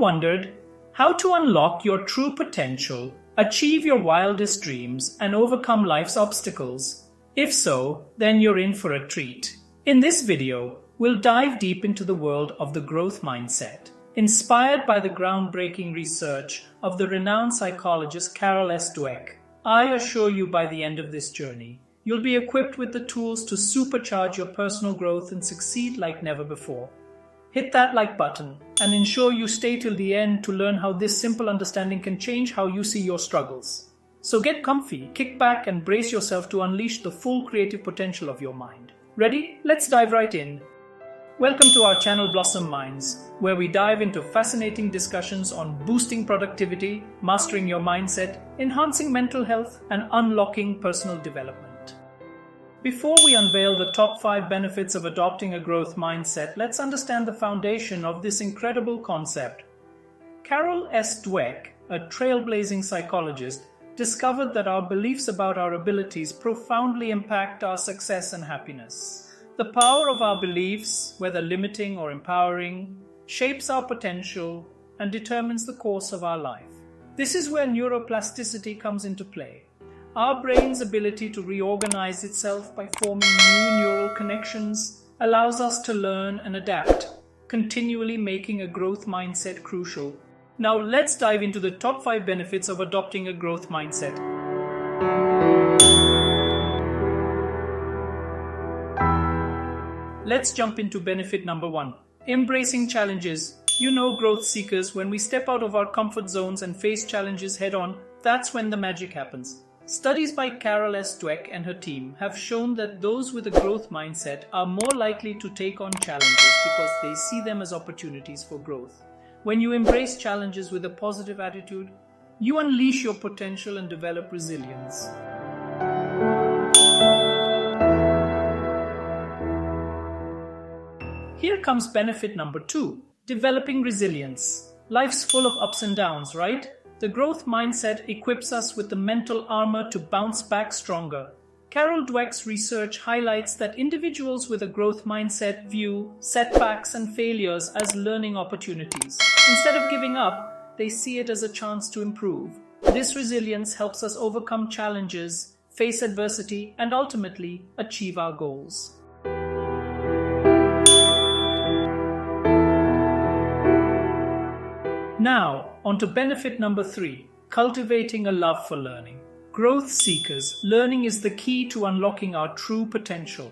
wondered how to unlock your true potential, achieve your wildest dreams, and overcome life's obstacles? If so, then you're in for a treat. In this video, we'll dive deep into the world of the growth mindset. Inspired by the groundbreaking research of the renowned psychologist Carol S. Dweck, I assure you by the end of this journey, you'll be equipped with the tools to supercharge your personal growth and succeed like never before. Hit that like button and ensure you stay till the end to learn how this simple understanding can change how you see your struggles. So get comfy, kick back, and brace yourself to unleash the full creative potential of your mind. Ready? Let's dive right in. Welcome to our channel Blossom Minds, where we dive into fascinating discussions on boosting productivity, mastering your mindset, enhancing mental health, and unlocking personal development. Before we unveil the top 5 benefits of adopting a growth mindset, let's understand the foundation of this incredible concept. Carol S. Dweck, a trailblazing psychologist, discovered that our beliefs about our abilities profoundly impact our success and happiness. The power of our beliefs, whether limiting or empowering, shapes our potential and determines the course of our life. This is where neuroplasticity comes into play. Our brain's ability to reorganize itself by forming new neural connections allows us to learn and adapt, continually making a growth mindset crucial. Now let's dive into the top 5 benefits of adopting a growth mindset. Let's jump into benefit number 1. Embracing challenges. You know, growth seekers, when we step out of our comfort zones and face challenges head on, that's when the magic happens. Studies by Carol S. Dweck and her team have shown that those with a growth mindset are more likely to take on challenges because they see them as opportunities for growth. When you embrace challenges with a positive attitude, you unleash your potential and develop resilience. Here comes benefit number 2, developing resilience. Life's full of ups and downs, right? The growth mindset equips us with the mental armor to bounce back stronger. Carol Dweck's research highlights that individuals with a growth mindset view setbacks and failures as learning opportunities. Instead of giving up, they see it as a chance to improve. This resilience helps us overcome challenges, face adversity, and ultimately achieve our goals. Now, on to benefit number 3, cultivating a love for learning. Growth seekers, learning is the key to unlocking our true potential.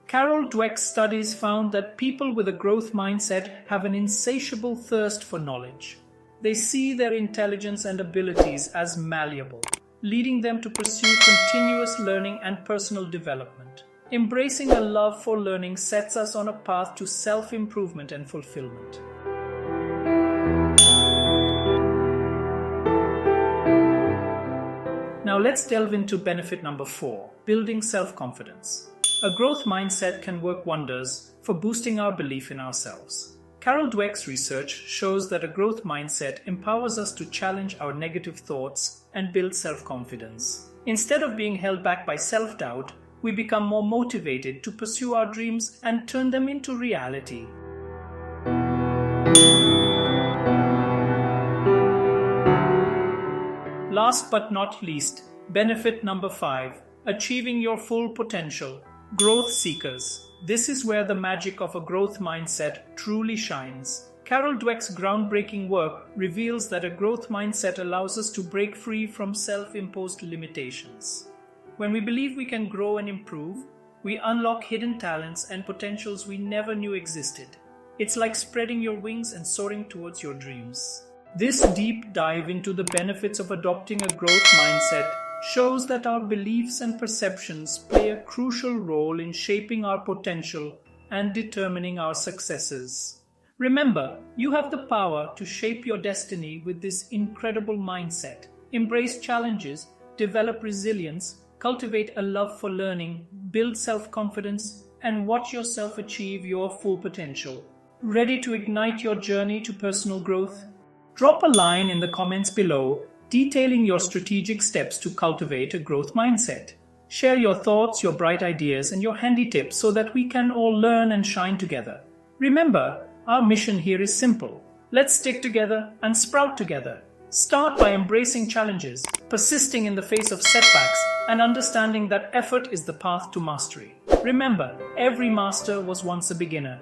Carol Dweck's studies found that people with a growth mindset have an insatiable thirst for knowledge. They see their intelligence and abilities as malleable, leading them to pursue continuous learning and personal development. Embracing a love for learning sets us on a path to self-improvement and fulfillment. Now let's delve into benefit number 4, building self-confidence. A growth mindset can work wonders for boosting our belief in ourselves. Carol Dweck's research shows that a growth mindset empowers us to challenge our negative thoughts and build self-confidence. Instead of being held back by self-doubt, we become more motivated to pursue our dreams and turn them into reality. Last but not least, benefit number 5, achieving your full potential. Growth seekers. This is where the magic of a growth mindset truly shines. Carol Dweck's groundbreaking work reveals that a growth mindset allows us to break free from self-imposed limitations. When we believe we can grow and improve, we unlock hidden talents and potentials we never knew existed. It's like spreading your wings and soaring towards your dreams. This deep dive into the benefits of adopting a growth mindset shows that our beliefs and perceptions play a crucial role in shaping our potential and determining our successes. Remember, you have the power to shape your destiny with this incredible mindset. Embrace challenges, develop resilience, cultivate a love for learning, build self-confidence, and watch yourself achieve your full potential. Ready to ignite your journey to personal growth? Drop a line in the comments below detailing your strategic steps to cultivate a growth mindset. Share your thoughts, your bright ideas, and your handy tips so that we can all learn and shine together. Remember, our mission here is simple: Let's stick together and sprout together. Start by embracing challenges, persisting in the face of setbacks, and understanding that effort is the path to mastery. Remember, every master was once a beginner,